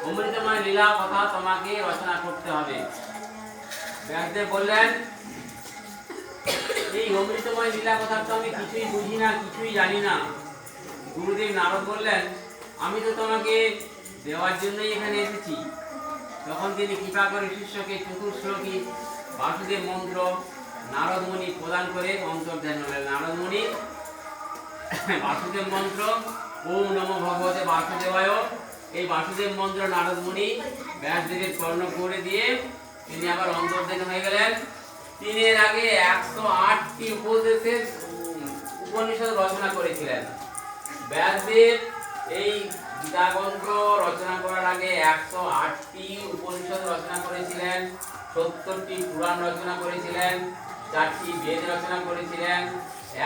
অমৃতময় লীলা কথা তোমাকে রচনা করতে হবে। ব্যাসদেব বললেন, এই অমৃতময় লীলা কথা তো আমি কিছুই বুঝি না, কিছুই জানি না। গুরুদেব নারদ বললেন, আমি তো তোমাকে দেওয়ার জন্যই এখানে এসেছি। তখন তিনি কৃপা করে শিষ্যকে চতুর্শ্লোকী বাসুদেব মন্ত্র নারদ মুনি প্রদান করে অন্তর্ধান হলেন। নারদ মুনি বাসুদেব মন্ত্র ওম নমো ভগবতে বাসুদেবায়, এই বাসুদেব মন্ত্র নারদ মুনি ব্যাসদেবের কর্ণ করে দিয়ে তিনি আবার অন্তর্ধান হয়ে গেলেন। তিনি এর আগে 108টি উপদেশের উপনিষদ রচনা করেছিলেন। ব্যাসদেব এই গীতা গ্রন্থ রচনা করার আগে 108টি উপনিষদ রচনা করেছিলেন, 70টি পুরাণ রচনা করেছিলেন, 4টি বেদ রচনা করেছিলেন,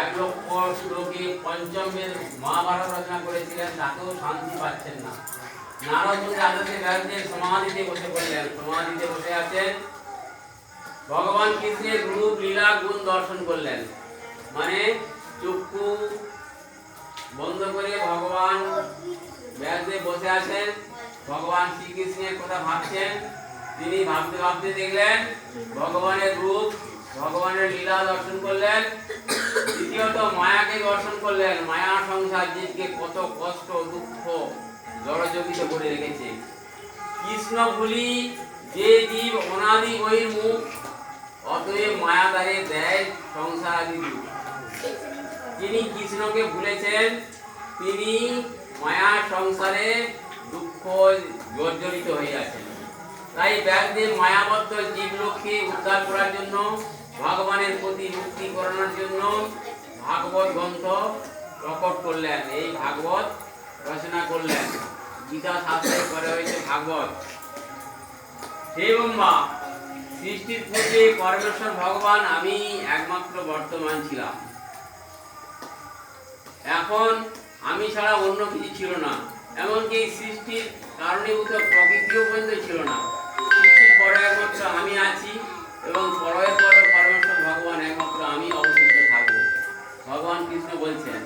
1 লক্ষ শ্লোকে পঞ্চম বেদ মহাভারত রচনা করেছিলেন। তাতেও শান্তি পাচ্ছেন না। নারদ মুনির আদেশে ব্যাসদেব সমাধিতে বসে পড়লেন। সমাধিতে বসে আছেন, ভগবান কৃষ্ণের রূপ লীলা গুণ দর্শন করলেন। মানে চক্ষু বন্ধ করে ভগবান ব্যাসদেব বসে আছেন, ভগবান শ্রীকৃষ্ণের কথা ভাবছেন। তিনি ভাবতে ভাবতে দেখলেন ভগবানের রূপ, ভগবানের লীলা দর্শন করলেন। দ্বিতীয়ত মায়াকে দর্শন করলেন। মায়া সংসার জীবকে কত কষ্ট দুঃখ জড়জগিত করে রেখেছে। কৃষ্ণ ভুলি যে জীব অনাদি বহির্মুখ, অতএব মায়া দ্বারে দেয় সংসার আদি দুঃখ। যিনি কৃষ্ণকে ভুলেছেন তিনি মায়া সংসারে দুঃখ জর্জরিত হয়ে আছেন। তাই ব্যাসদেব মায়াবদ্ধ জীবলোককে উদ্ধার করার জন্য, ভগবানের প্রতি মুক্তি করানোর জন্য ভাগবত গ্রন্থ প্রকট করলেন। এই ভাগবত রচনা করলেন। গীতা শাস্ত্রে করা হয়েছে ভাগবত। হে ব্রহ্মা, সৃষ্টির পূর্বে পরমেশ্বর ভগবান আমি একমাত্র বর্তমান ছিলাম। এখন আমি ছাড়া অন্য কিছু ছিল না। এমনকি এই সৃষ্টির কারণীভূত প্রকৃতিও পর্যন্ত ছিল না। সৃষ্টির পরে একমাত্র আমি আছি এবং পরের পরে পরমেশ্বর ভগবান একমাত্র আমি অবশিষ্ট থাকবো। ভগবান কৃষ্ণ বলছেন,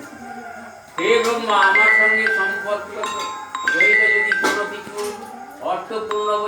হে ব্রহ্মা, আমার সঙ্গে সম্পর্ক জড়িত যদি কোনো কিছু অর্থপূর্ণ বলে